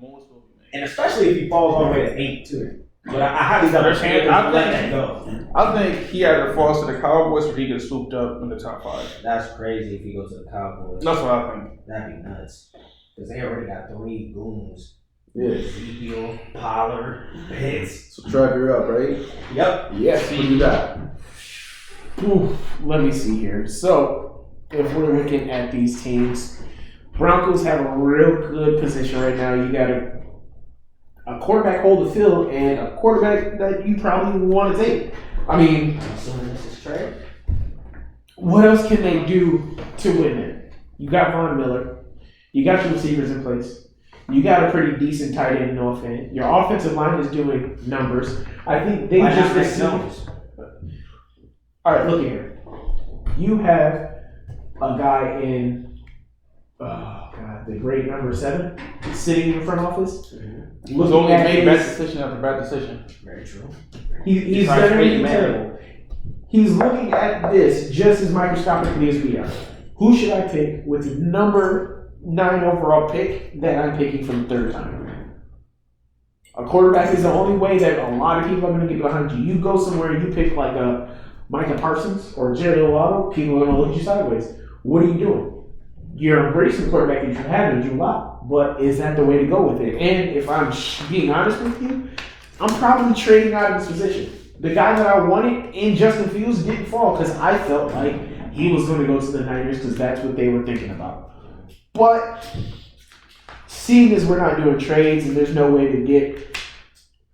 Moves will be made. And especially if he falls all the way to 8 too. But I highly doubt the Panthers I let that go. I think he either falls to the Cowboys or he gets swooped up in the top 5. That's crazy if he goes to the Cowboys. That's what I think. That'd be nuts. Because they already got 3 goons. Yeah. Ezekiel, Pollard, Pitts. So Trev, you're up, right? Yep. Yes. What do you got? Ooh, let me see here. So, if we're looking at these teams, Broncos have a real good position right now. You got a quarterback hold the field and a quarterback that you probably want to take. I mean, I'm assuming this is Trey. what else can they do to win it? You got Von Miller. You got your receivers in place. You got a pretty decent tight end in offense. Your offensive line is doing numbers. I think they just received. All right, look here. You have a guy in, the great number 7 sitting in the front office. Who's only made bad decision after bad decision. Very true. He's done anything terrible. He's looking at this just as microscopically as we are. Who should I pick with the number 9 overall pick that I'm picking for the 3rd time? A quarterback is the only way that a lot of people are going to get behind you. You go somewhere and you pick like a Micah Parsons or Jerry Waddle, people are going to look at you sideways. What are you doing? You're embracing the quarterback that you have in Drew Lock, but is that the way to go with it? And if I'm being honest with you, I'm probably trading out of this position. The guy that I wanted in Justin Fields didn't fall because I felt like he was going to go to the Niners because that's what they were thinking about. But seeing as we're not doing trades and there's no way to get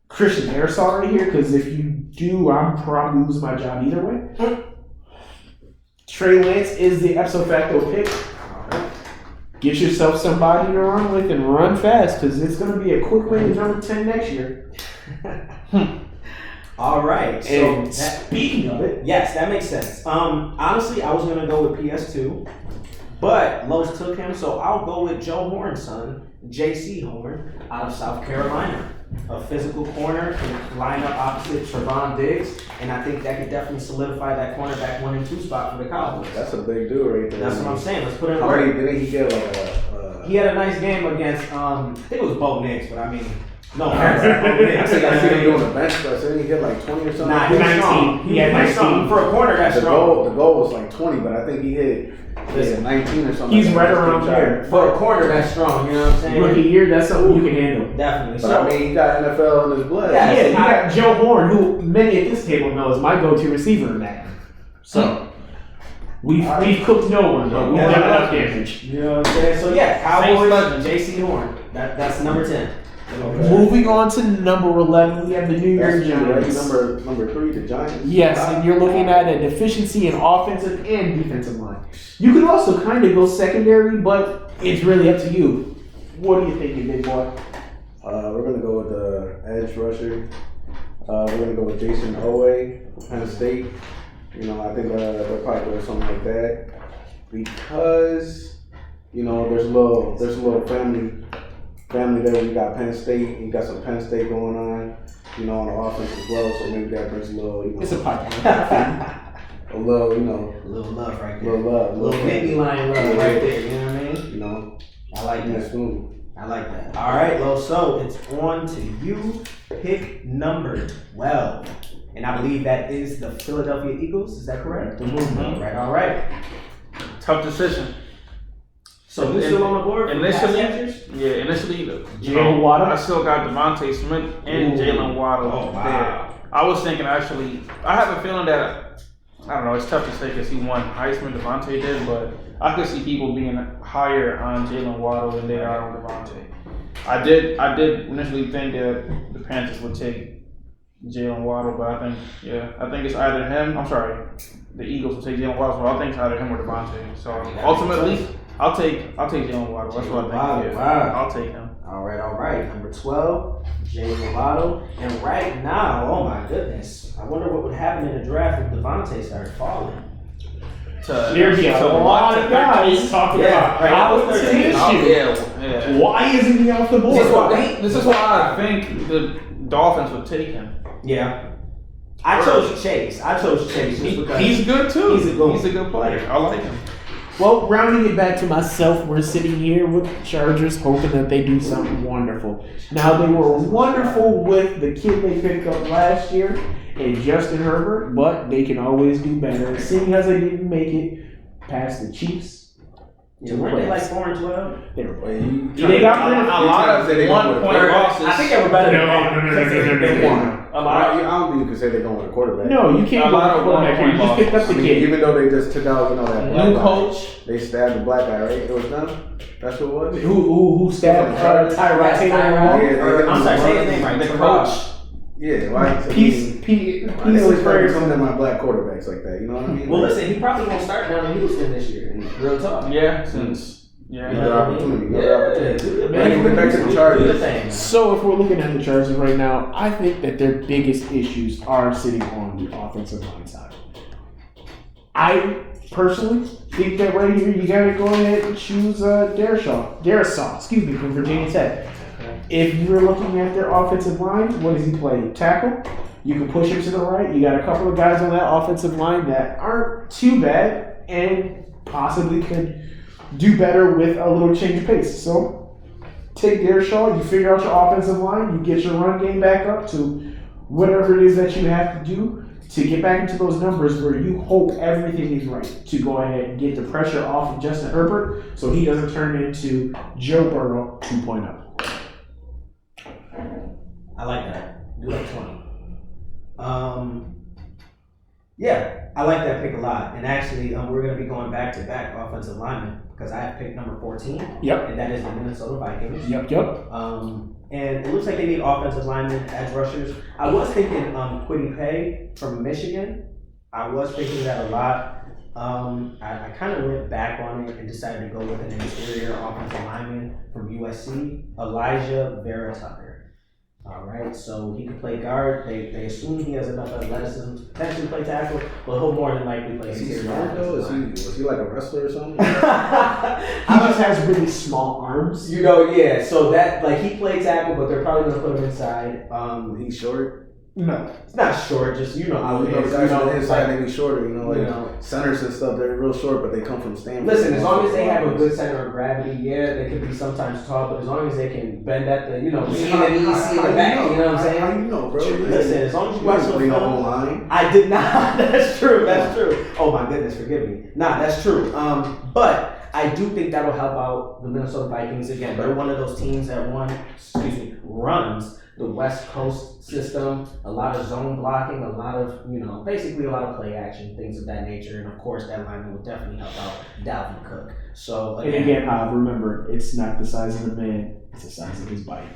Christian Harris already here, because if you do, I'm probably losing my job either way. Trey Lance is the ipso facto pick. Get yourself somebody to run with and run fast because it's going to be a quick way to number 10 next year. All right. And So speaking of it, yes, that makes sense. Honestly, I was gonna go with PS2, but Los took him, so I'll go with Joe Horn's son, J.C. Horn, out of South Carolina. A physical corner can line up opposite Trevon Diggs, and I think that could definitely solidify that cornerback 1 and 2 spot for the Cowboys. That's a big dude right there. That's what I'm saying. Let's put him. Already didn't he get like a? He had a nice game against I think it was Bo Nix, but I mean, no, Bo I Nix. think I seen him doing a bench press. Didn't he get like 20 or something? Nah, he was 19. strong. He had 19. For a corner, that's The strong. goal was like 20, but I think he hit 19 or something. he's like right that. around there. For a corner, that's strong. You know what I'm saying? Rookie year, that's something you can handle. Definitely. But I mean, he got NFL in his blood. Yeah, Yeah, you got Joe Horn, who many at this table know is my go-to receiver in that. So we've cooked no one though. We've done enough damage. You know what I'm saying? So yeah, Cowboys, J.C. Horn. That's number 10. Moving on to number 11, we have the New York That's right. Giants. Number 3, the Giants. Yes, and you're looking at a deficiency in offensive and defensive line. You could also kind of go secondary, but it's really up to you. What do you think, you big boy? We're gonna go with the edge rusher. We're gonna go with Jason Owe, Penn State. You know, I think they'll probably go with something like that because there's a little family there. We got Penn State. We got some Penn State going on. On the offense as well. So maybe that brings a little. It's a podcast. a little, A little love right there. little love, A little baby line love right there. You know what I mean? I like yeah, that. smooth. I like that. All right, Lo. So it's on to you. Pick number 12. And I believe that is the Philadelphia Eagles. Is that correct? Mm-hmm. All right. Tough decision. So who's still on the board? for pass catchers? Initially, Jalen Waddle? I still got Devontae Smith and Jalen Waddle Oh, wow. there. I was thinking actually, I have a feeling that, I don't know, it's tough to say because he won Heisman, Devontae did, but I could see people being higher on Jalen Waddle than they are on Devontae. I did initially think that the Panthers would take Jalen Waddle, but I think it's either him, the Eagles will take Jalen Waddle, so I think it's either him or Devontae. So ultimately, I'll take Jalen Waddle. That's what I think. Waddle, wow. I'll take him. All right. Number 12, Jalen Waddle. And right now, oh my goodness, I wonder what would happen in the draft if Devontae started falling. There'd be a lot of guys talking about right. how it's an issue. Yeah. Why isn't he off the board? This is why I think the Dolphins would take him. Yeah. I chose Chase. Just because He's good too. He's a good player. I like him. Well, rounding it back to myself, we're sitting here with the Chargers hoping that they do something wonderful. Now, they were wonderful with the kid they picked up last year and Justin Herbert, but they can always do better. Seeing as they didn't make it past the Chiefs. Yeah, weren't they like 4-12? They were They got rid of a lot of They go with a 1-point losses. I think they were better than that. No. They won. A lot I don't think you can say they're going with a quarterback. No, you can't A go lot with of quarterback here. You just picked up I the mean, kid. even though they just took out, that black new guy. coach. They stabbed the black guy, right? It was them? That's what it was? Who stabbed Tyrod Taylor? Yeah, I'm sorry, say his name right. The Tyrod. coach. Yeah, why? Peace They and always try to prayers. come to my black quarterbacks like that, you know what I mean? Well, listen, he probably won't start down in Houston this year. Real talk. Yeah, since Another opportunity. Yeah. Anyway, back to the Do Chargers. the thing, man. So if we're looking at the Chargers right now, I think that their biggest issues are sitting on the offensive line side. I personally think that right here you gotta go ahead and choose Darisaw, from Virginia Tech. If you're looking at their offensive line, what does he play? Tackle. You can push him to the right. You got a couple of guys on that offensive line that aren't too bad and possibly could do better with a little change of pace. So take Darisaw, you figure out your offensive line, you get your run game back up to whatever it is that you have to do to get back into those numbers where you hope everything is right to go ahead and get the pressure off of Justin Herbert so he doesn't turn into Joe Burrow 2.0. I like that. Do like 20. Yeah, I like that pick a lot. And actually, we're going to be going back to back offensive linemen because I have picked number 14. Yep. And that is the Minnesota Vikings. Yep. And it looks like they need offensive linemen, edge rushers. I was thinking Kwity Paye from Michigan. I was thinking that a lot. I kind of went back on it and decided to go with an interior offensive lineman from USC, Elijah Vera Tucker. All right, so he can play guard. They assume he has enough athleticism to potentially play tackle, but he'll more than likely play Is he interior. smart though? Was he like a wrestler or something? He just has really small arms. Yeah. So that he played tackle, but they're probably gonna put him inside. He's short. No. It's not short, just how it is. Guys on the inside they be shorter, like, centers and stuff, they're real short, but they come from Stanford. Listen, as long as they have a good center of gravity, yeah, they can be sometimes tall, but as long as they can bend at the, in the back, you know what I'm saying? How you know, bro? Listen, as long as you watch the the whole film. line. I did not. That's true. Oh my goodness, forgive me. Nah, that's true. But I do think that'll help out the Minnesota Vikings again. They're one of those teams that runs the West Coast system, a lot of zone blocking, a lot of, basically a lot of play action, things of that nature. And of course, that lineman will definitely help out Dalvin Cook. So, again, remember, it's not the size of the man, it's the size of his body.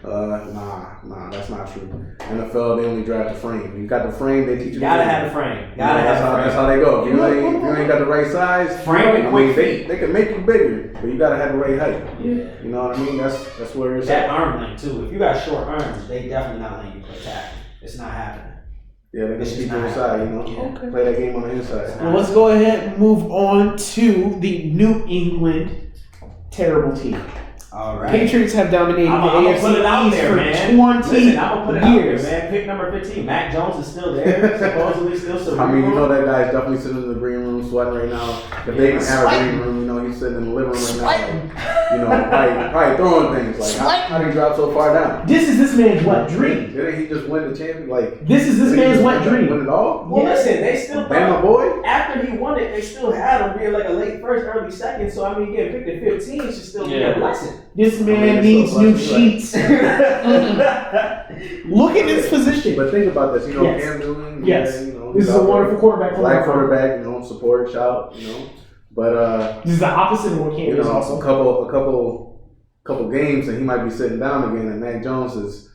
Nah, that's not true. NFL, they only draft the frame. You got the frame, they teach you. Gotta have the frame. That's how they go. If you ain't got the right size, frame and quick feet. They can make you bigger, but you gotta have the right height. Yeah. You know what I mean? That's where it's That at. arm length too. If you got short arms, they definitely not letting you play tackle. It's not happening. Yeah, they It's can just keep you not inside, happening. Play that game on the inside. Well, let's go ahead and move on to the New England terrible team. All right. Patriots have dominated I'm the gonna AFC put it out East there, for man. 20 Listen, I'm gonna put it years. out there, man. Pick number 15. Mac Jones is still there, supposedly still cerebral. I mean, that guy's definitely sitting in the green room sweating right now. If they can have a green room, he's sitting in the living room right now. Probably throwing things like, how did he drop so far down? This is this man's wet dream. Didn't he just win the championship? This is this man's wet dream. Win it all? Well, listen, they still Bama thought, boy? after he won it, they still had him being like a late first, early second. So, I mean, getting picked at 15 should still be a blessing. This man needs new sheets. Look at his position. But think about this, Yes. Cam Newton. Yes. Yeah, This is a wonderful quarterback. Black quarterback, support, shout, But this is the opposite of what Cam is a also. couple games and he might be sitting down again and Mac Jones is,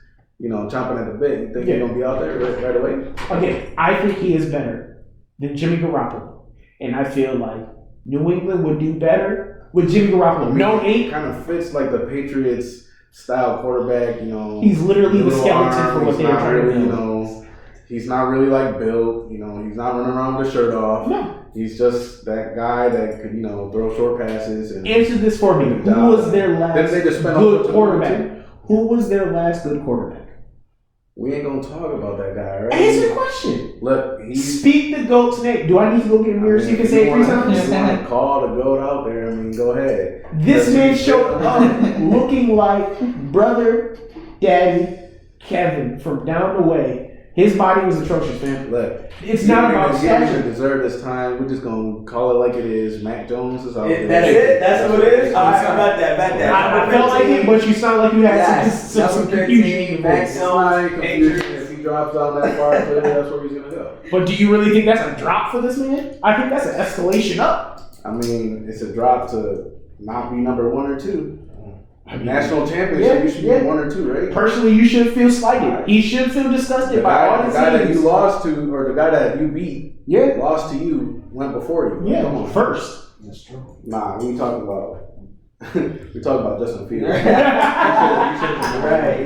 chomping at the bit. You think he's gonna be out there right away? Okay, I think he is better than Jimmy Garoppolo. And I feel like New England would do better with Jimmy Garoppolo. He kind of fits like the Patriots style quarterback, He's literally the little skeleton arm, for what he's they were not trying really, to do. He's not really like built, he's not running around with a shirt off. No. He's just that guy that could, throw short passes. And Answer this for me. Who was their last Then they just spent good all quarterback? Who was their last good quarterback? We ain't gonna talk about that guy, right? Answer the question. Look, he's. Speak the GOAT's name. Do I need to go get a mirror so you can say it 3 times? If you want to call the GOAT out there, I mean, go ahead. This man showed up looking like brother, daddy, Kevin from down the way. His body was atrocious, man. Look, It's not about he doesn't stature. deserve this time. We're just gonna call it like it is. Mac Jones is out there. That's it? That's what it is? Alright, I bet that. I felt like it, but you sound like you had Yes, some number confusion 13, in your Mac voice. It's not confusion. If he drops down that far, clearly that's where he's gonna go. But do you really think that's a drop for this man? I think that's an escalation up. I mean, it's a drop to not be number 1 or 2. I mean, National championship, you should be 1 or 2, right? personally, you should feel slighted. He should feel disgusted The by all guy, the the guy that teams. you lost to, or the guy that you beat, Yeah, lost to you, went before you. yeah. Come on. First. That's true. Nah, we talking about. we talking about Justin Fields. Right,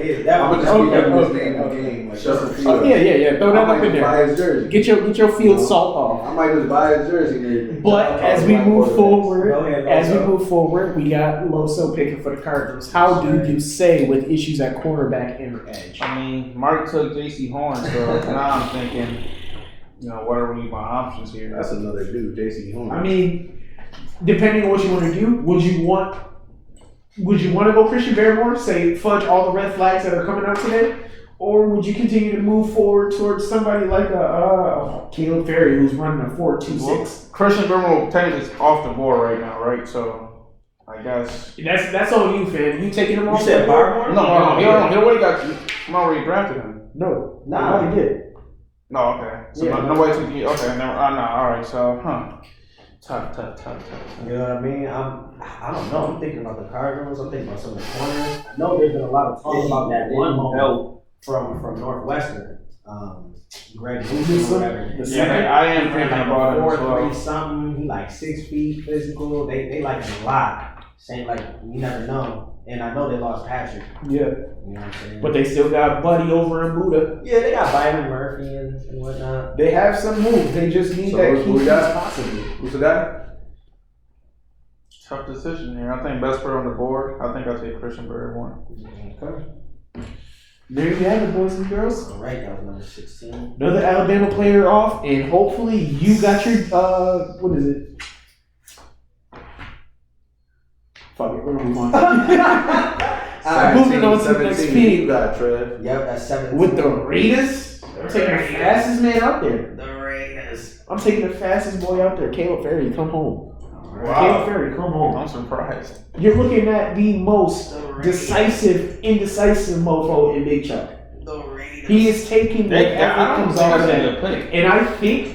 yeah. That I'm was gonna just keep Okay, his name in the okay. game, like Justin Fields. Oh yeah. Throw I that might up in just buy there. his jersey. Get your field salt off. I might just buy his jersey. Maybe. But as we move forward, Go ahead, as we Loso. move forward, we got Loso picking for the Cardinals. How do you say with issues at cornerback and edge? I mean, Mark took J.C. Horn, so now I'm thinking, what are my options here? That's another dude, J.C. Horn. I mean, depending on what you want to do, would you want to go Christian Barrymore, say fudge all the red flags that are coming out today, or would you continue to move forward towards somebody like a Caleb Ferry who's running a 4.26? Christian Brimble technically is off the board right now, right? So I guess. That's on you, fam. You taking him You off? said the board? Barmore? No, he already got you. I'm already drafted him. No, Nah. no, he did. No, okay. So Yeah. nobody took you. Okay, never. No, all right. So, tough. You know what I mean? I don't know. I'm thinking about the Cardinals. I'm thinking about some of the corners. I know there's been a lot of talk about that one belt from Northwestern. Greg Newsom or whatever. The Yeah, second? I am thinking about it as 4'3" well. something. He like 6 feet physical. They like him a lot. Saying like you never know. And I know they lost Patrick. Yeah, You know what I'm saying? but they still got Buddy over in Buda. yeah, they got Byron Murphy and whatnot. They have some moves. They just need So that who key we piece got? possibly. Who's the guy? Tough decision here. I think best player on the board. I think I'll take Christian Barrymore. Okay. There you have it, boys and girls. All right, that was number 16. Another Alabama player off, and hopefully you got your what is it? Fuck it, we're gonna move on. Moving on to the next 17, pick. You got Trev. Yep, that's 17. With the Raiders, I'm taking the fastest man out there. The Raiders. I'm taking the fastest boy out there, Caleb Ferry. Come home. Caleb Wow. Ferry, come home. I'm surprised. You're looking at the most decisive, indecisive mofo in Big Chuck. The Raiders. He is taking I whatever don't comes think off that's that. a good pick. And I think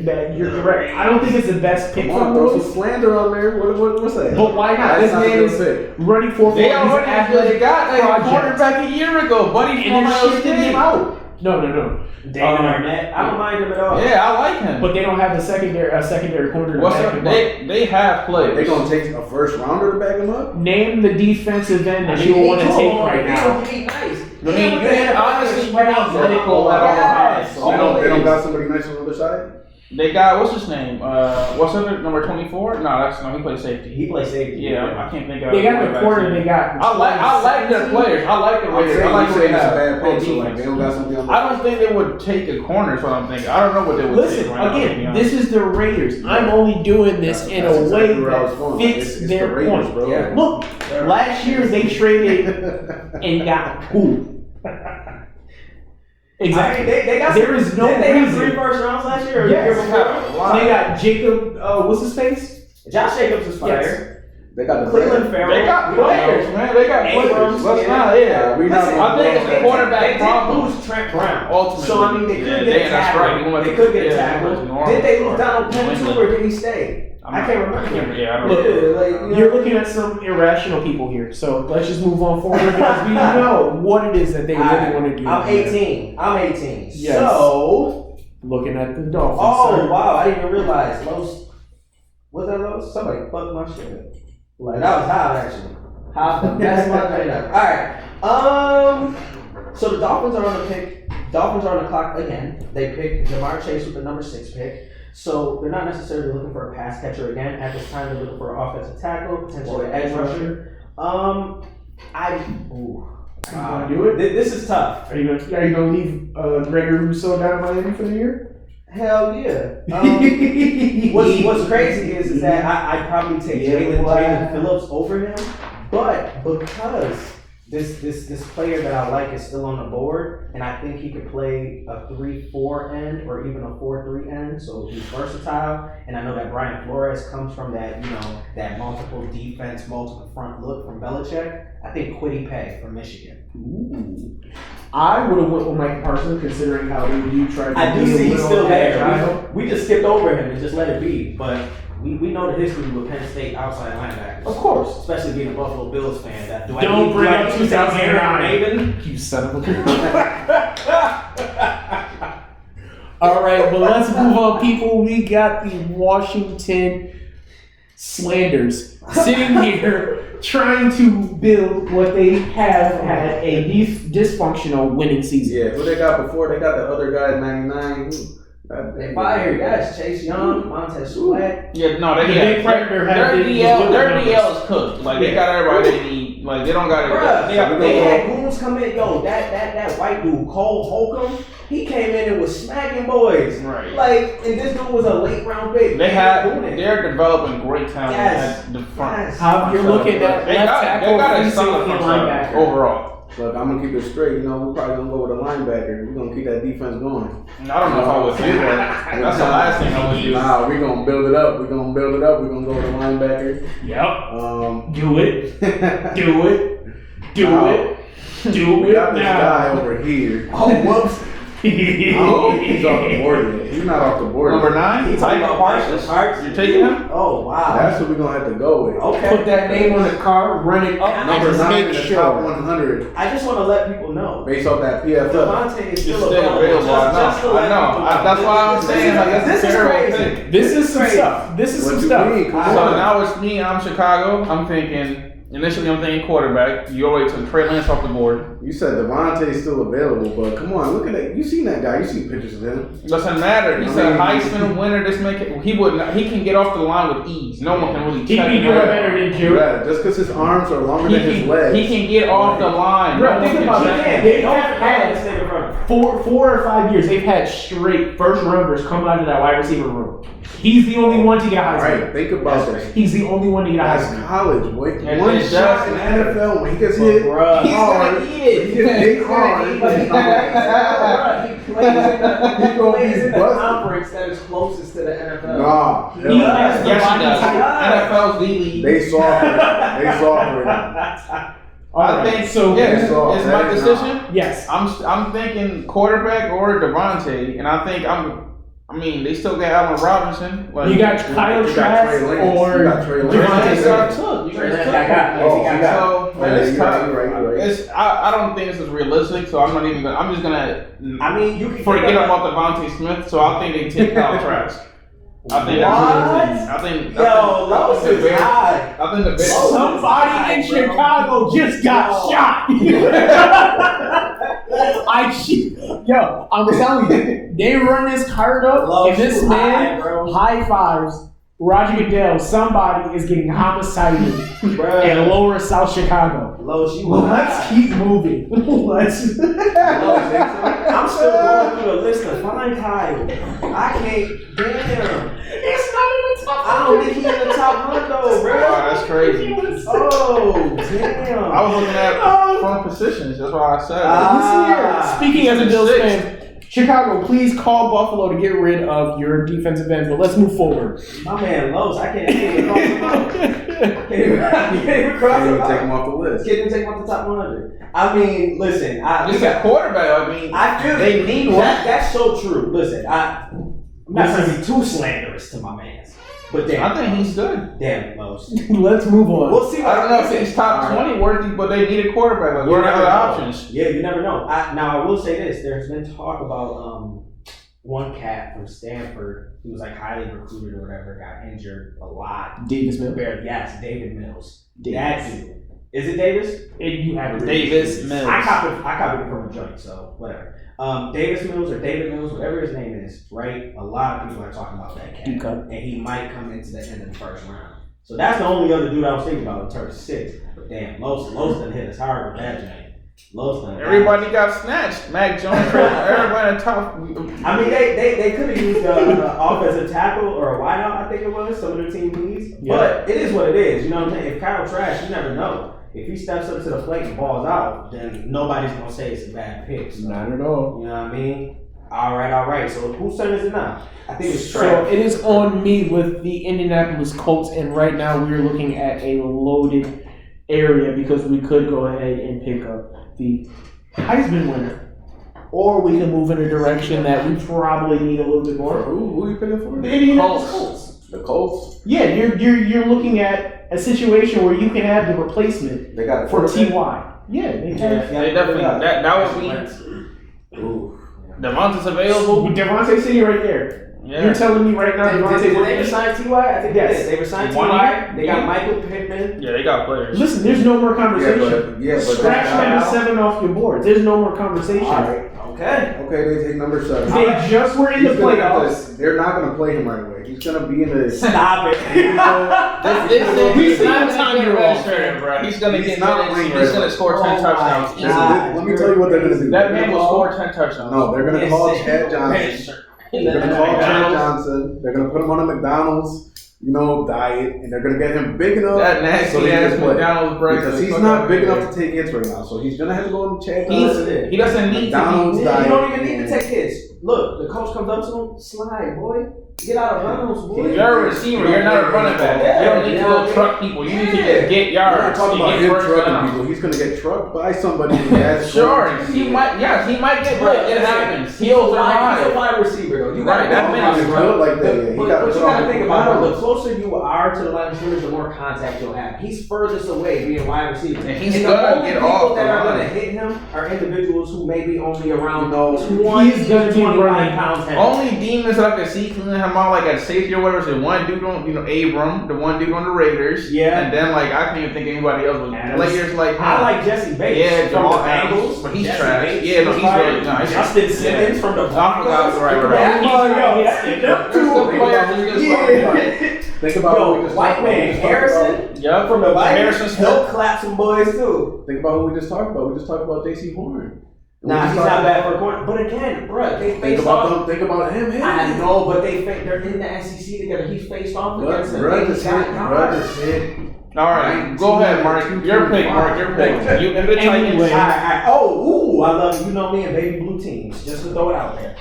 that you're correct. I don't think it's the best pick Come for on, the throw some boys. slander on there. What's that? But why not? That's This not a man good is pick. running for They he's an already athletic got like a project. quarterback a year ago, buddy. And From they're Ohio shifting him State. out. No. Damon Arnett. I don't mind him at all. Yeah, I like him. But they don't have a secondary corner to What's back up? him up. They have players. They gonna take a first rounder to back him up? Name the defensive end that you want to take right now. I mean, you didn't honestly bring out medical at all times. They don't got somebody nice on the other side? They got what's his name? What's other number 24? No, he plays safety. He plays safety. Yeah, I can't think of. They got the quarterback. corner. They got. I like their players. I like the I'm Raiders. I saying like you what saying they it's a have. bad on pick, so like defense. they don't got somebody on the I don't think they would take a corner. Is what I'm thinking. I don't know what they would Listen, take. Right now, to be again, honest. this is the Raiders. I'm only doing this in That's a exactly way where I was that going. fits It's their the Raiders, point. bro. Yeah. Look, last year they traded and got who? Exactly. They got There is no they have reason. 3 first rounds last year. Or the Yes. year before? They got Jacob. What's his face? Josh Jacobs is fire. Yes. They got the Cleveland Farrell. They got players, man. They got Abrams, players. Let's yeah. not. Yeah, We not Listen, gonna I think it's blow a them. quarterback They did problem. lose Trent Brown. Ultimately. So I mean, they could Yeah, get that's right. We tackled. went They to- could get yeah, tackled. New Did they Orleans lose Donald Penn New too, England. or did he stay? I can't remember. Yeah, I don't Look, know. like, you know, You're looking at some irrational people here, so let's just move on forward because we know what it is that they really want to do. I'm 18. I'm 18. Yes. So, Looking at the Dolphins. oh sir. wow, I didn't even realize Los. Was that Los? Somebody fucked my shit up. Like that was Hob actually. Hob the best Monday ever. All right. So the Dolphins are on the pick. Dolphins are on the clock again. They pick Jamar Chase with the number 6 pick. So they're not necessarily looking for a pass catcher again. At this time, they're looking for an offensive tackle, potentially an edge rusher. You gonna do it? This is tough. Are you gonna leave Gregory Rousseau down in Miami for the year? Hell yeah. What's crazy is that I probably take Jalen Phillips over him, but because this player that I like is still on the board, and I think he could play a 3-4 end or even a 4-3 end, so he's versatile. And I know that Brian Flores comes from that, that multiple defense, multiple front look from Belichick. I think Kwity Paye from Michigan. Ooh. I would have went with Mike Parsons, considering how you tried to. I do be a see he's little still there. agile. We just skipped over him and just let it be, but we know the history with Penn State outside linebackers. Of course. Especially being a Buffalo Bills fan. Don't bring up 2009. Maven? You son of a. All right, but let's move on, people. We got the Washington Slanders sitting here trying to build what they have had a dysfunctional winning season. Yeah, who they got before? They got the other guy, 99. They fired, yes. Chase Young, Montez Sweat. Yeah, no, The big predator had their DL is cooked. Like they got everybody they need. Like they don't got Bruh, they had goons come in. Yo, that white dude, Cole Holcomb, he came in and was smacking boys. Right. Like, and this dude was a late round pick. They're developing great talent Yes. at the front. Yes. How you're looking at They left got tackle, a free solid safety, and front linebacker. overall. Look, I'm gonna keep it straight. We probably gonna go with a linebacker. We're gonna keep that defense going. I don't know if I would do that. That's the last thing I would do. Nah, we're gonna build it up. We're gonna build it up. We're gonna go with a linebacker. Yep. Do it. Do it. Do Wow. it. Do We it got this guy now. over here. Oh, whoops. I don't think he's off the board yet. He's not off the board. Number yet. 9, He's talking Tyler about Parsons. Parsons. You're taking him? Oh, wow. That's what we're gonna have to go with. Okay. Put that name on the car, run it up, Number and 9 in make the sure. top 100 I just want to let people know. based off that PFF. Devontae is It's still still available. available. Just to I let know. people know. That's why I'm saying like that's This a is terrible crazy. thing. This is some Crazy. stuff. This is What some you stuff. mean? Come So on. now it's me. I'm Chicago. I'm thinking. Initially, I'm thinking quarterback. You already took Trey Lance off the board. You said Devontae's still available, but come on, look at that. You seen that guy? You seen pictures of him? Doesn't matter. He's a Heisman winner. This make it. He would. Not, he can get off the line with ease. No one can really He check be him doing out. better than you. Yeah, just because his arms are longer He than his can, legs. he can get off the line. Bro, No one think can about check that. him. They have had stay in front of him. 4 or 5 years. They've had straight first rounders come out of that wide receiver room. He's the only one to get All Heisman. right, think about this. He's the only one to get That's Heisman. college, boy. And One it shot in the doesn't NFL when he gets hit. Bruh. He's gonna hard. eat it. He gets hit hard. He plays in the Busted. conference that is closest to the NFL. Nah, He hell has no. the Yes, he body does. type. NFL's the league. They soft with him. They soft with him. I think so. Yeah, That's all. it's That my is decision. Yes. I'm thinking quarterback or Devontae, and I think I mean, they still got Allen Robinson. Like, You got Kyle You got Trask Trey Lance. or You got Trey Lance. Devontae Devontae got Smith. took. You Trey guys Lance took. got- Oh, got- you got- So Yeah, it's you're tough. right, you're right. It's I don't think this is realistic. So I'm not even gonna. I'm just gonna I mean, you can forget get about Devontae Smith. So I think they take Kyle Trask. I think What? I think. Yo, Los I think the is Bears. high. I think the Bears. Somebody in Chicago just got shot. I'm telling you, they run this card up, Los and this is man high, bro. high fives. Roger Goodell, somebody is getting homicided in lower South Chicago. Los, you Let's keep moving. Let's. I'm still going through the list of fine Kyle. I can't. Damn. It's not in the top. I don't think he's in the top 100 though, bro. Wow, that's crazy. Oh, damn. I was looking at front positions. That's why I said. Ah. Speaking as a Bills Six. fan, Chicago, please call Buffalo to get rid of your defensive end. But let's move forward. My man Los, I can't even cross him out. Can't even cross Can't him even take out. him off the list. Can't even take him off the top 100. I mean, listen, Just a quarterback. I mean, I feel they need one. That's so true. Listen, I'm not trying to be too slanderous to my man, but damn, I think he's good. damn Los. Let's move on. We'll see. I don't know if he's top 20 worthy, but they need a quarterback. Like, what are other options? Yeah, you never know. Now I will say this: there's been talk about one cat from Stanford who was like highly recruited or whatever, got injured a lot. Davis Mills. Yes, David Mills. Davis. That dude. Is it Davis? You have it. Davis Mills. I copied it from a joint, so whatever. Davis Mills or David Mills, whatever his name is, right? A lot of people are talking about that cat. Deep cut. And he might come into the end of the first round. So that's the only other dude I was thinking about in terms of 6. But damn, Los done hit us hard with that joint. Lowe's done. Everybody got snatched. Mac Jones, everybody in the top. I mean, they could have used the offensive tackle or a wideout, I think it was, some of their team needs. Yeah. But it is what it is. You know what I'm saying? If Kyle Trask, you never know. If he steps up to the plate and balls out, then nobody's going to say it's a bad pick. So, Not at all. you know what I mean? All right. So whose turn is it now? I think it's So Trask. it is on me with the Indianapolis Colts, and right now we're looking at a loaded area because we could go ahead and pick up the Heisman winner, or we can move in a direction that we probably need a little bit more. Who are you picking for? The Indianapolis Colts. The Colts. Yeah, you're looking at a situation where you can have the replacement They got a for quarterback? Ty. Yeah, they have. They definitely that would be. Ooh. Devontae's available. Devontae City right there. Yeah. You're telling me right now Devontae Did they City. resign T.Y.? I think Yes. they resigned One T.Y. year? They got Michael Pittman. Yeah, they got players. Listen, there's no more conversation. Yeah, but Scratch number 7 off your board. There's no more conversation. all right. Okay. Okay, they take number 7. They just were in the He's gonna have playoffs. to- they're not going to play him right away. He's going to be in the. Stop it. He's seen not the time gonna you're get off. registered, bro. He's gonna He's get not minutes. playing He's right gonna away. score 10 Oh touchdowns. my easily. God. Let me tell you what they're going to do. That They're man gonna will call- score 10 touchdowns. No, they're going to call Chad Johnson. Yes. They're going to call Chad Johnson. They're going to put him on a McDonald's, diet, and they're going to get him big enough That nasty so he ass can play. McDonald's breakfast. Because he's Fuck not out big of enough here. to take hits right now. So he's going to have to go on Chad He Johnson. doesn't need McDonald's to be. diet. You don't even need to take hits. Look, the coach comes up to him, slide, boy. Get out of bounds, boy. You're a receiver. You're not a running back. You don't need to go truck people. You need to just get We're not yards. talking You about get him first trucking down. people. He's going to get trucked by somebody who has. Sure, he might. Yeah, he might get hurt. It happens. He'll He's a survive. wide receiver, though. You Right, gotta that go man on is him, built like that, yeah. He But gotta you put gotta on think about it. balance. The closer you are to the line of scrimmage, the more contact you'll have. He's furthest away being wide receiver. And he's the gonna only get people off that the are line. gonna hit him are individuals who may be only around he's gonna be 25 running. pounds heavy. Only demons that I can see cleaning him out like at safety or whatever. So one dude on, Abram, the one dude on the Raiders. Yeah. And then like I can't even think of anybody else with Adams. players like him. I like Jesse Bates Yeah, from Jamal the Adams, Bengals. but he's Jesse trash. Bates, Yeah, no, he's fire. really nice. Justin Simmons from the I forgot. Right. Think about Yo, who we just white talked man, about. Harrison. Yep. From the Vikings, Harrison he'll Smith. clap some boys too. Think about who we just talked about. We just talked about J.C. Horn. Nah, he's not bad for a corner. But again, bruh, they Think faced about off. them. Think about him. I know, but they're in the SEC together. He faced off against them. Brother They got yards. hit. All right, go ahead, Mark. Your pick, Mark. Your pick. You and the Titans. Anyway. Oh, I love you know me and baby blue teams. Just to throw it out there.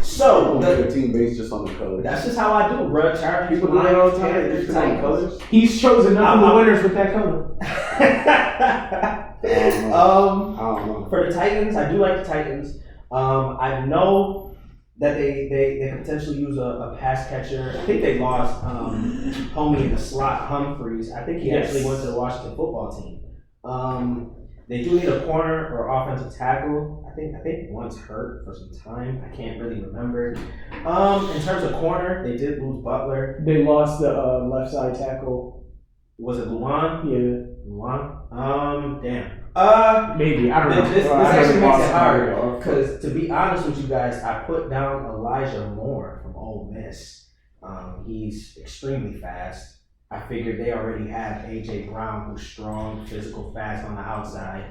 So The team based just on the colors. that's just how I do, bruh. Chargers, People do that all the time. Lions, They just Titans. on colors. He's chosen none of the I'm- winners with that color. I don't know. For the Titans, I do like the Titans. I know that they could potentially use a pass catcher. I think they lost homie in the slot, Humphreys. I think he Yes. actually went to the Washington football team. They do need a corner or offensive tackle. I think one's hurt for some time. I can't really remember. In terms of corner, they did lose Butler. They lost the left side tackle. Was it Luan? Yeah, Luan? Damn. maybe. I don't know. This Well, I actually haven't makes lost it hard count. because, to be honest with you guys, I put down Elijah Moore from Ole Miss. He's extremely fast. I figured they already have AJ Brown, who's strong, physical, fast on the outside.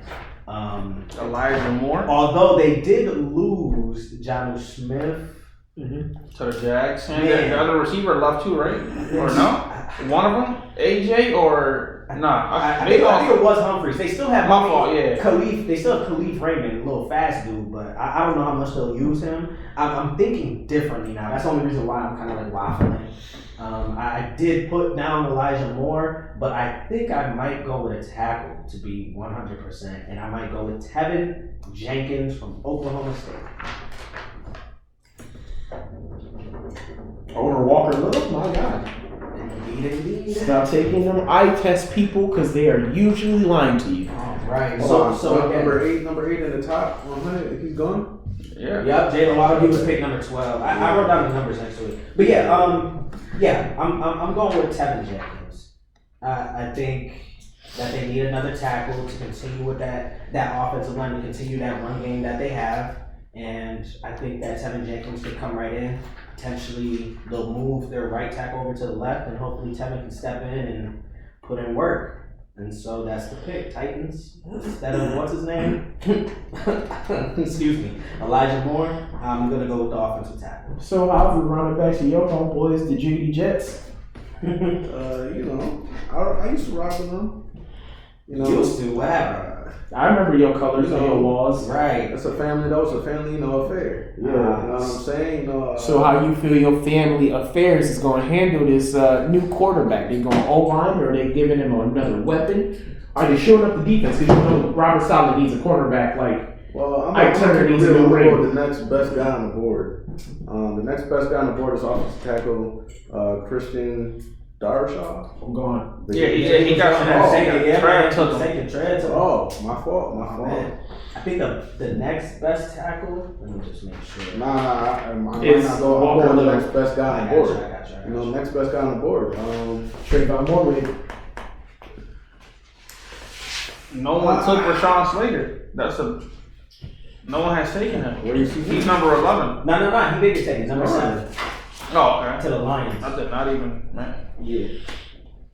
Elijah Moore Although they did lose Jonnu Smith. to the Jags. And Man. the other receiver left too, right? Or no? One of them? AJ or nah? I They think lost. it was Humphreys. They still have My fault, yeah. Khalif. They still have Khalif Raymond, a little fast dude, but I don't know how much they'll use him. I'm thinking differently now. That's the only reason why I'm kind of like waffling. I did put down Elijah Moore, but I think I might go with a tackle to be 100%, and I might go with Tevin Jenkins from Oklahoma State. Over Walker Little? My God. Indeed. Stop taking them eye test people because they are usually lying to you. All right. Hold So on. again, number eight in the top 100. He's gone. Yeah. yep, Jalen Waddle, he was pick number 12. I wrote down the numbers next to it. But yeah, I'm going with Tevin Jenkins. I think that they need another tackle to continue with that offensive line, to continue that run game that they have. And I think that Tevin Jenkins could come right in. Potentially, they'll move their right tackle over to the left, and hopefully Tevin can step in and put in work. And so that's the pick. Titans. Instead of what's his name? Excuse me. Elijah Moore. I'm gonna go with the offensive tackle. So how we run it back to your homeboys, the JD Jets? You know, I used to rock with them. You know, Used to. What happened? I remember your colors You and know, your walls. Right. that's a family. That was a family, you know, affair. Yeah. You know what I'm saying? You know, So how you feel your family affairs is going to handle this new quarterback? They going O-line, or are they giving him another weapon? Are they showing up the defense? Because you know Robert Saleh needs a cornerback like. Well, I'm I gonna turn keep it it into real. a I'm gonna go ring. with the next best guy on the board. The next best guy on the board is offensive tackle Christian Darshaw. I'm gone. Yeah, he got some Trev took him. Taking Trev took him. Oh, my fault. My Oh, fault. man. I think the next best tackle. Let me just make sure. Nah, I might It's not go. I'm Walker going with the Little. next best guy on I the got you. board. I got you. You know, next best guy on the board. Trayvon Moore. No one took Rashawn Slater. No one has taken him. Where do you see He's him? number 11. No. He did get taken. Number 7 Oh, okay. to the Lions. I did not even, man. Yeah.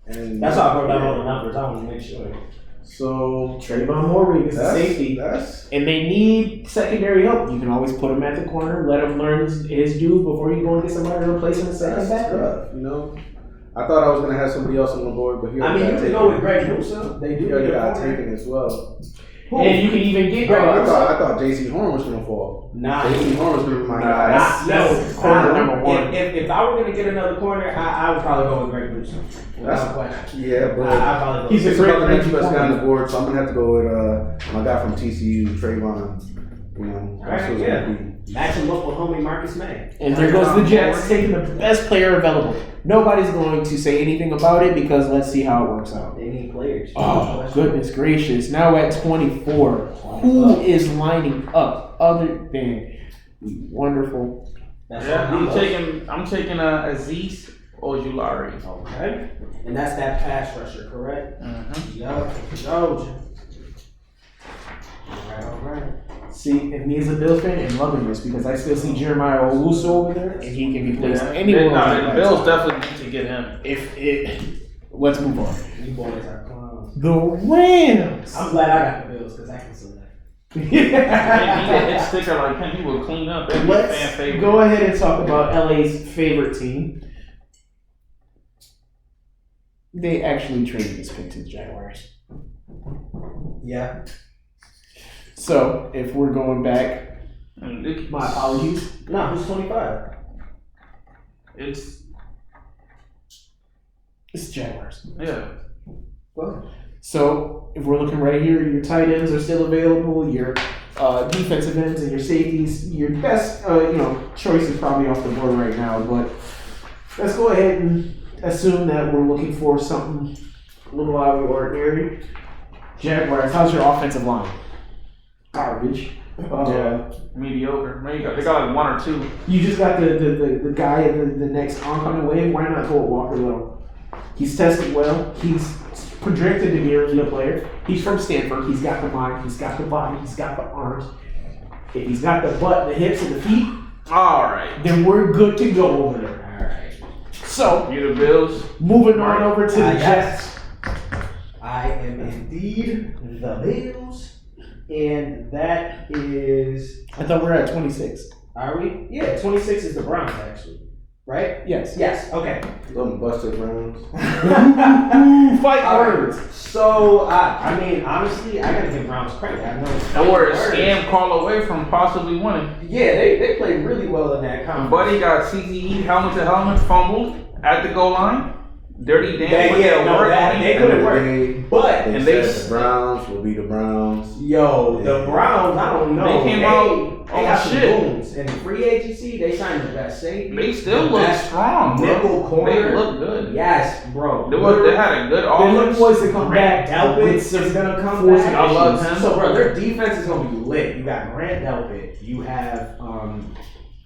And That's why I broke down all the numbers. I want to make sure. So Trayvon Moore is the safety. That's And they need secondary help. You can always put him at the corner, let him learn his dues before you go and get somebody to replace him in second back. tough. You know, I thought I was gonna have somebody else on the board, but here I mean, you can go with Greg Newsome. They do. He already need a got corner. taken as well. And you can even get Bro, Greg I Newsome. thought J.C. Horn was gonna fall. Nah, J.C. Horn was gonna be my Nah, guy. that's corner number one. If I were gonna get another corner, I would probably go with Greg Newsome. Without question. Yeah, but I'd probably go. He's he's a great about the next range best guy on corner. the board, so I'm gonna have to go with my guy from TCU, Trayvon. You know, that's who it's yeah. gonna be. Match him up with homie Marcus May. And there goes the Jets taking the best player available. Nobody's going to say anything about it because let's see how it works out. They need players. Oh, goodness gracious. Now at 24, who is lining up other than the wonderful? That's Yeah, all I'm taking Azeez Ojulari. Okay. And that's that pass rusher, correct? Mm-hmm. Yup. Georgia. All right. See, if me as a Bills fan, I'm loving this because I still see Jeremiah Owusu over there and he can be placed anywhere. on The that Bills side. definitely need to get him. If it, let's move on. You boys are clowns. The Rams. I'm glad I got the Bills because I can select. Maybe a hit sticker like him, he would clean up. That'd be a fan Let's favorite. go ahead and talk about LA's favorite team. They actually traded this pick to the Jaguars. Yeah. So if we're going back, my apologies. No, who's 25? It's It's Jaguars. yeah. What? So if we're looking right here, your tight ends are still available. Your defensive ends and your safeties, your best choice is probably off the board right now. But let's go ahead and assume that we're looking for something a little out of the ordinary. Jaguars, how's your offensive line? Garbage. Yeah. Mediocre. Maybe they got like one or two. You just got the guy in the next oncoming wave. Why not go with Walker Little? He's tested well. He's projected to be a real player. He's from Stanford. He's got the mind. He's got the body. He's got the arms. If he's got the butt, the hips, and the feet, All right. then we're good to go over there. Alright. So, You the Bills. moving on over to the Yes. Jets. I am indeed the Bills. And that is. I thought we were at 26. Are we? Yeah, 26 is the Browns, actually. Right? Yes. Yes, okay. Them busted Browns. Fight All right. words. So, I mean, honestly, I gotta give Browns credit. I know. And we're a scam call away from possibly winning. Yeah, they played really well in that conference. Buddy got CTE helmet to helmet fumbled at the goal line. Dirty Dan. They- put yeah, that no, work that- on they him. couldn't work. They But, And they- said the Browns will be the Browns. yo, the Browns, I don't know. They came out They on got some shit. goons. In free agency, they signed the best safety. They still the look best strong, bro. nickel corner. They look good. Yes, bro. They had a good They're looking offense. boys to come back. Delpit with is some gonna come force back. I love him. So, bro, their defense is gonna be lit. You got Grant Delpit. You have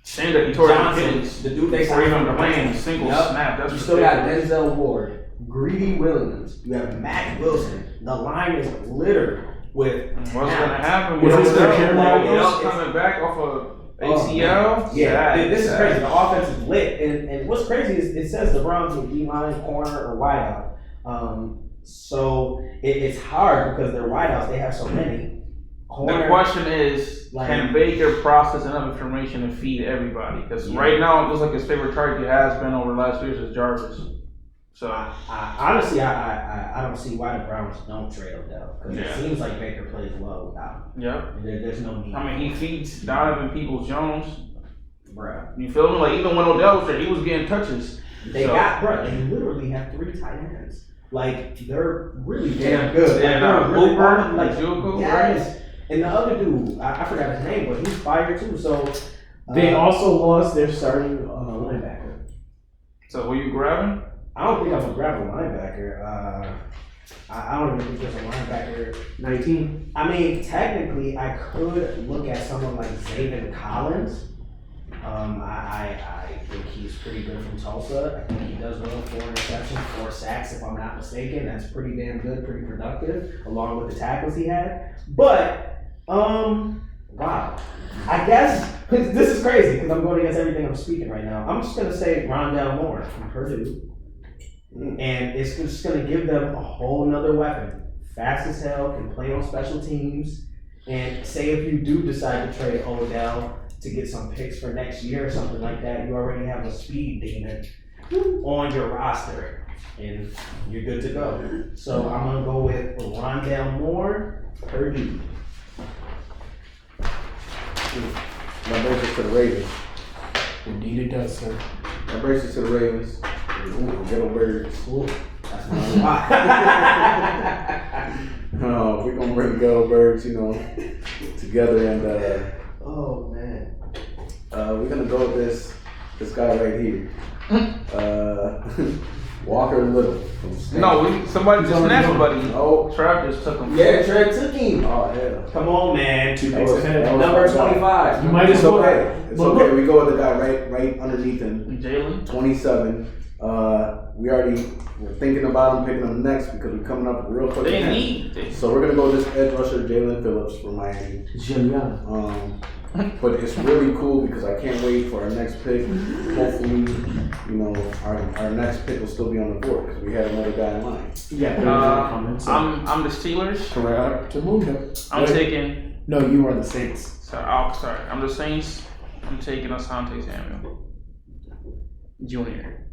Shame that he tore his Johnson, Achilles. the dude they Before signed even from the playing Rams. a single Yup. snap. That's You still got ridiculous. Denzel Ward, Greedy Williams. You have Matt Wilson. The line is littered with. What's gonna talent. happen Was with this their Odell? Jeremiah Odell Wilson? coming back off of Oh, ACL? Yeah, Sad, this is sad. crazy. The offense is lit, and what's crazy is it says the Browns with D line, corner, or wideout. So it's hard because their wideouts, they have so many. The question is, can Baker process enough information to feed everybody? Because right now, it looks like his favorite target has been over the last few years is Jarvis. So honestly, I don't see why the Browns don't trade Odell because it seems like Baker plays well without him. Yep. There's no need. I mean, he feeds Donovan Peoples-Jones. Bruh. You feel me? Like even when Odell was there, he was getting touches. They literally have 3 tight ends. Like they're really damn good. And Hooper, like Juku, yes. right? And the other dude, I forgot his name, but he's fire too. So They also lost their starting linebacker. So who you grabbing? I don't think I'm gonna grab a linebacker. I don't even think there's a linebacker. 19. I mean, technically, I could look at someone like Zaven Collins. I think he's pretty good from Tulsa. I think he does well, 4 interceptions, 4 sacks, if I'm not mistaken. That's pretty damn good, pretty productive, along with the tackles he had. But, wow. I guess, this is crazy, because I'm going against everything I'm speaking right now. I'm just going to say Rondell Moore from Purdue. And it's just going to give them a whole nother weapon. Fast as hell, can play on special teams. And say if you do decide to trade Odell to get some picks for next year or something like that, you already have a speed demon on your roster. And you're good to go. So I'm going to go with Rondell Moore, Purdue. That brings us to the Ravens. Indeed it does, sir. That brings us to the Ravens. Ooh, Ghetto Birds. That's my Oh, we're gonna bring Ghetto Birds, together, and oh man, we're gonna go with this guy right here, Walker Little from State. No, somebody just snatched somebody. Oh, Trav just took him. yeah, Trey took him. oh yeah. Come on, man. Two picks ahead. Number 25. You might as It's well. okay. It's okay. We go with the guy right underneath him, Jalen. 27. We already were thinking about him picking him next because we're coming up real quick. They again. need this. So we're gonna go with this edge rusher, Jalen Phillips from Miami. Julian. But it's really cool because I can't wait for our next pick. Hopefully, our next pick will still be on the board because we had another guy in line. Yeah, I'm the Steelers. correct. To move them. I'm taking. No, you are the Saints. Sorry, I'm the Saints. I'm taking Asante Samuel Jr.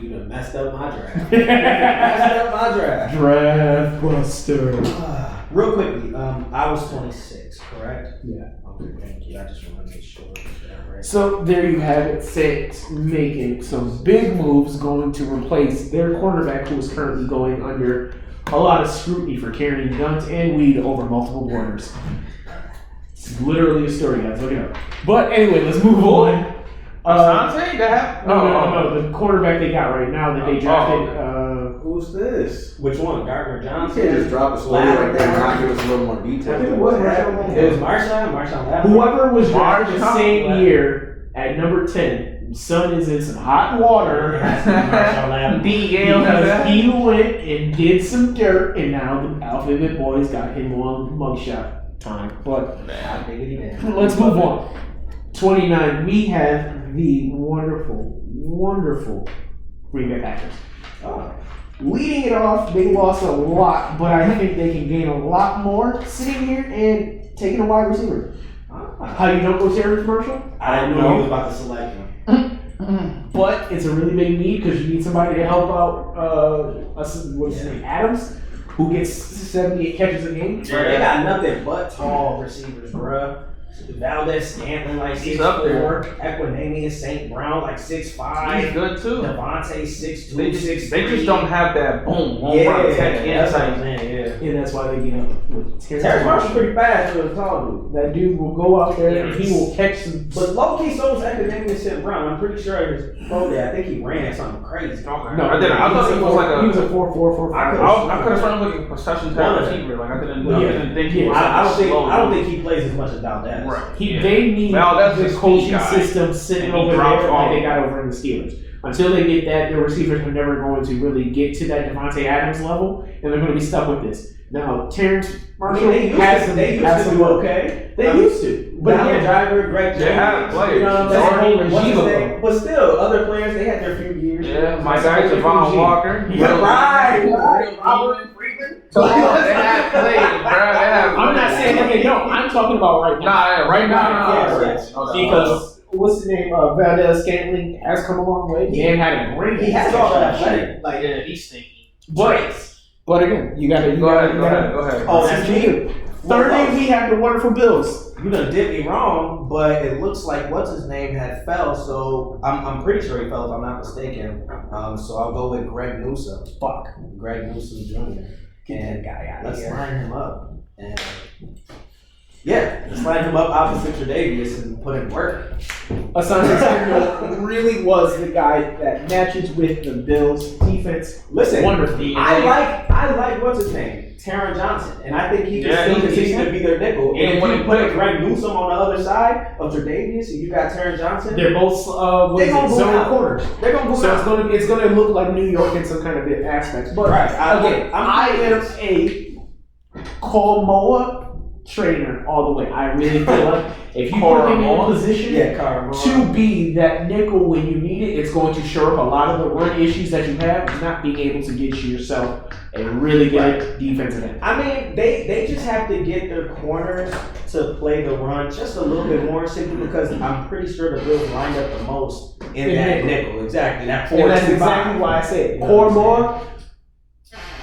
You done messed up my draft. Messed up my draft. Draft Buster. Real quickly, I was 26, correct? Yeah. Okay, thank you. I just want to make sure. Right. So there you have it. Saints making some big moves, going to replace their cornerback, who is currently going under a lot of scrutiny for carrying guns and weed over multiple borders. It's literally a story, guys. Look it up. But anyway, let's move on. Asante? That? No. The quarterback they got right now that they drafted. Who's this? Which one? Gardner You Johnson? can't just drop a story right there and not give us a little more detail. I think it was Marshawn. It was Marshawn. Whoever was drafted the Marshawn same Lattimore. year at number 10, son is in some hot water. D.L. Because he went and did some dirt, and now the Alphabet Boys got him on mugshot time. But let's move on. 29, we have the wonderful Green Bay Packers. Leading it off, they lost a lot, but I think they can gain a lot more sitting here and taking a wide receiver. How you don't go Terry commercial? I knew he was about to select him. But it's a really big need because you need somebody to help out. What's his name? Adams, who gets 78 catches a game. Bro, they got nothing but tall receivers, bruh. Valdez Scantling like 6'4", Equinemius St. Brown like 6'5". He's good too. Devontae 6'2", They 6'3". just don't have that boom, That's inside. what I'm saying, And that's why they get up with Terrence Marshall's pretty fast for a tall dude. That dude will go out there and he will catch some. But low-key so was Equinemius St. Brown. I'm pretty sure his pro day, I think he ran something crazy. No, I didn't. I thought he was like He was a. a 4.45. I could have started looking at possession type receiver. Like I didn't think he was. I don't think he plays as much as Valdez. Right. They need Valdez the is a coaching guy. system sitting And he over there drops like all. they got over in the Steelers. Until they get that, their receivers are never going to really get to that Devontae Adams level, and they're going to be stuck with this. Now, Terrence I Marshall mean, has they used has to some do work. okay. They used to, but Donald again, Driver, Greg They had Jenkins, players. you know what I'm That's saying? the whole What's his regime name? But still, other players, they had their few years. Yeah, my That's guy the whole Javon regime. Walker. Yeah, right. Real Robert Freeman. Come on, they have played, bro. They have I'm not saying okay. No, I'm talking about right now. Nah, right now, Yes, yes. Because what's the name? Valdez Scantling has come a long way. Man had a great. He has all that athletic. Like, yeah, he's stinky. But again, you gotta. Go ahead. Oh, That's that's me. Thirdly, we have the wonderful Bills. You done did me wrong, but it looks like what's his name had fell, so I'm pretty sure he fell if I'm not mistaken. So I'll go with Greg Newsome. Greg Newsome Jr. Get that guy out of Let's here. line him up. And yeah, let's line him up opposite Tre'Davious and put in work. Asante Samuel really was the guy that matches with the Bills defense. Listen, Wonderful. I like what's his name, Taron Johnson, and I think he can Yeah, still he's continue decent. to be their nickel. And And if when you he put put- Greg Newsome on the other side of Tre'Davious, and you got Taron Johnson, They're both They gonna go zone out. corners. they're gonna go So out. it's gonna look like New York in some kind of aspects. But Right. again, I am pleased. a Koromoa trainer all the way. I really feel like if you put him in a Koromoa? position Yeah, Carl. to be that nickel when you need it, it's going to shore up a lot of the run issues that you have, not being able to get you yourself a really good defensive end. I mean, they just have to get their corners to play the run just a little bit more simply because I'm pretty sure the Bills lined up the most in In that nickel. nickel. Exactly. That 4-2-5. And that's exactly why I said You know what I'm Cormore.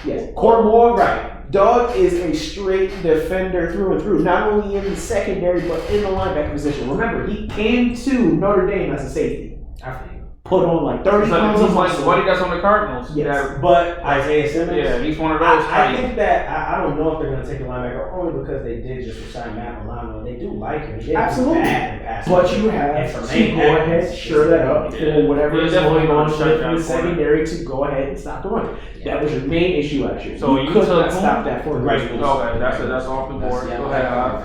Yes, Cormore, right. Doug is a straight defender through and through, not only in the secondary, but in the linebacker position. Remember, he came to Notre Dame as a safety. I feel you. Put on like 30 pounds He's of like muscle. what he does on the Cardinals. Yes. But Isaiah Simmons. Yeah, he's one of those I type. think that I don't know if they're going to take a linebacker only because they did just resign Matt Milano. They do like him. He didn't do Absolutely. bad in pass But rush. you have And to Tremaine go ahead, Edmonds sure is that up Yeah. for whatever Yeah, is definitely going on gonna shut in down the corner. secondary to go ahead and stop the run. That was your main issue last year. So you you could took not whom? stop that for the Right. rest of the Okay, that's off the board. Yeah, Go ahead, Al.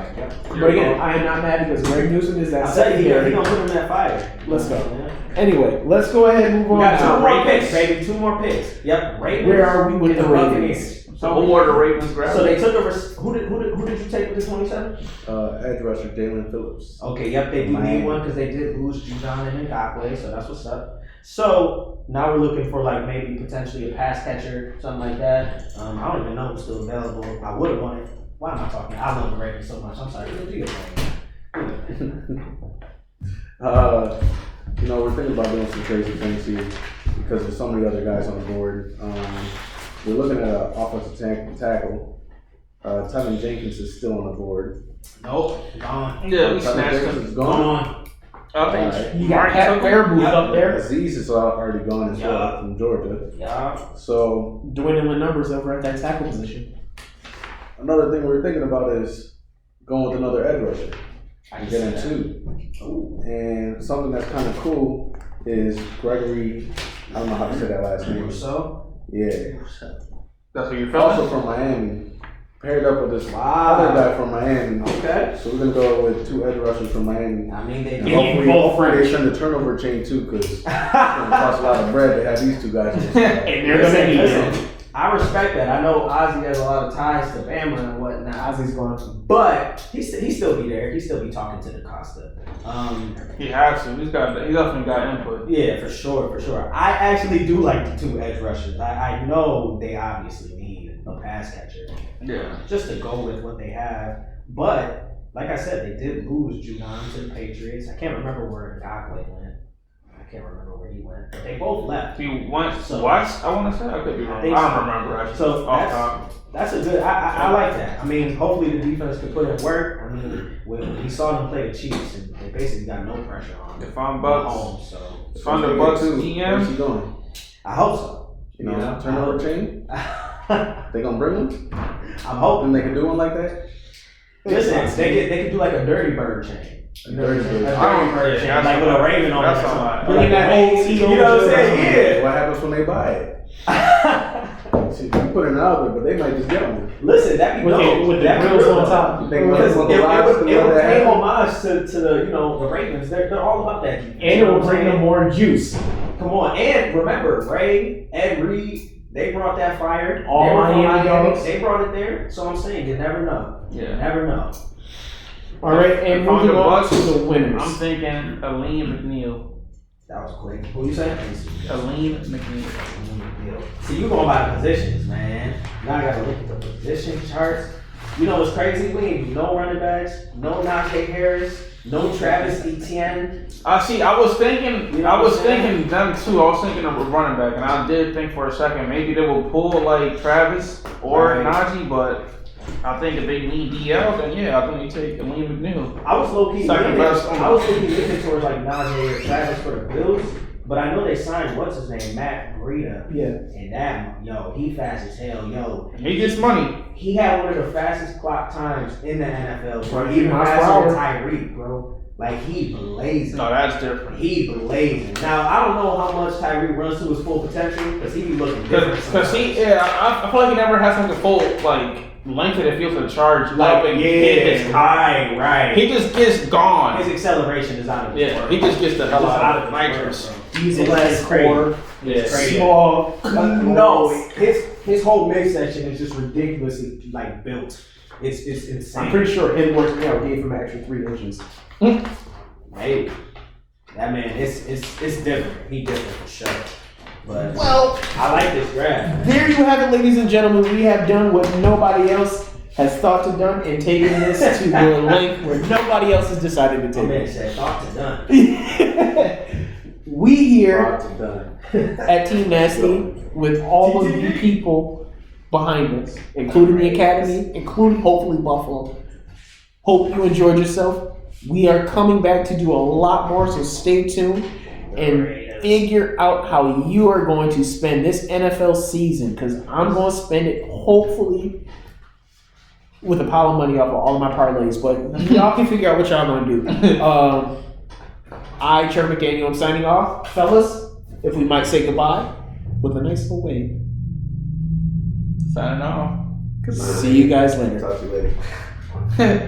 But again, I am not mad because Greg Newsom is that I'll tell you, secondary. he's going to put him in that fire. Let's go. Yeah. Anyway, let's go ahead and move We on got to two the more Ravens. picks, baby. Two more picks. Yep. Ravens. Where are we with and the Buccaneers. So who were the Ravens grab? So they took over. Who did you take with the 27? Edge rusher Jalen Phillips. Okay, yep, they do Miami. need one because they did lose Judon and Ngakwe, so that's what's up. So now we're looking for like maybe potentially a pass catcher, something like that. I don't even know who's still available. I would have wanted. Why am I talking? I love the Ravens so much. I'm sorry. Do your thing. You know, we're thinking about doing some crazy things here because there's so many other guys on the board. We're looking at an offensive tackle. Tevin Jenkins is still on the board. Nope, gone. Yeah, we Tevin snatched Jenkins him. is gone. Gone. I think Alright. You got Mark Pat took him. Fairmouth Yep. up there, Aziz is already gone as Yeah. well from Georgia. Yeah. So dwindling numbers over at that tackle position. another thing we're thinking about is going with another edge rusher. I can Getting see two. that. Ooh. And something that's kind of cool is Gregory. I don't know how to say that last name. So. Yeah. That's what you're Also feeling. from Miami. Paired up with this Wow. other guy from Miami. Okay. So we're gonna go with two edge rushers from Miami. I mean, they And do. hopefully they send the turnover chain too, because it's gonna cost a lot of bread to have these two guys. On the squad. And they're gonna need it. Listen, I respect that. I know Ozzy has a lot of ties to Bama and whatnot. Ozzy's gone. But he still be there. He still be talking to DaCosta. He has to. He definitely got input. Yeah, for sure, for sure. I actually do like the two edge rushers. I know they obviously need a pass catcher Yeah. just to go with what they have. But like I said, they did lose Judon to the Patriots. I can't remember where Ngakwe went. I can't remember where he went. But they both left. He went So- what? I want to say I could be wrong. I think don't so. remember actually. So Off top. that's a good. I like that. I mean, hopefully the defense can put in work. I mean, we saw them play the Chiefs, and they basically got no pressure on If I'm Bucks, Mahomes. So if I'm the Bucks Where's GM, he going? I hope so. You know, Yeah. turnover chain. I'm They gonna bring him? hoping And they can do one like that? Listen, they could do like a dirty bird chain. A dirty bird. A I don't- dirty bird yeah, chain, that's like with a all- raven on it. that's or all something. right. Like that that old you know what I'm saying? What happens when they buy it? Yeah. See, you put it out there, but they might just get on Listen, that'd be dope. With the That'd be grills real on dope. top. They Because want it the lobster would that pay have- homage to the the Ravens. They're all about that. And it will bring them more juice. Come on, and remember Ray, Ed Reed, They brought that fire. All They were from Miami dogs. They brought it there. So I'm saying, you never know. You Yeah. never know. All right, and If I'm moving the on Bucks, to the winners. I'm thinking Aleem McNeil. That was quick. Who you say? Aleem McNeil. See, you going by the positions, man. Now I gotta look at the position charts. You know what's crazy? We ain't do no running backs, no Najee Harris, no Travis Etienne. I was thinking, You know I was what I'm saying? thinking them too. I was thinking of a running back, and I did think for a second maybe they will pull like Travis or Right. Najee, but I think if they need DL, then yeah, I think they take Aleem McNeil. I was low key Second best. looking towards like Najee or Travis for the Bills, but I know they signed what's his name, Matt Breida, Yeah. and that he fast as hell, He gets money. He had one of the fastest clock times in the NFL, bro. Right, Even miles per faster than hour. Tyreek, bro. Like he blazing. No, that's different. He blazing. Now I don't know how much Tyreek runs to his full potential because he be looking different. Because he, yeah, I feel like he never has like a full like length of the field to charge like up and hit his right. He just gets gone. His acceleration is out of his Yeah, world. he just gets the hell Just out of his nitrous. world, bro. Diesel It's less crazy. core, Yeah. Crazy. small. No, his whole midsection is just ridiculously like built. It's insane. I'm pretty sure him working out gave him an extra 3 inches. Hey, that man, it's different. He different for sure. But Well, I like this draft. there you have it, ladies and gentlemen. We have done what nobody else has thought to done and taken this to the length where nobody else has decided to My take man it. said, "Thought to done." We here Brought to done. at Team Nasty with all of you people behind us, including the Academy, including hopefully Buffalo. Hope you enjoyed yourself. We are coming back to do a lot more, so stay tuned and figure out how you are going to spend this NFL season, because I'm going to spend it hopefully with a pile of money off of all of my parlays, but y'all can figure out what y'all going to do. I, Trevor McDaniel, I'm signing off. Fellas, if we might say goodbye with a nice little wave. Signing off. See you guys later. Talk to you later.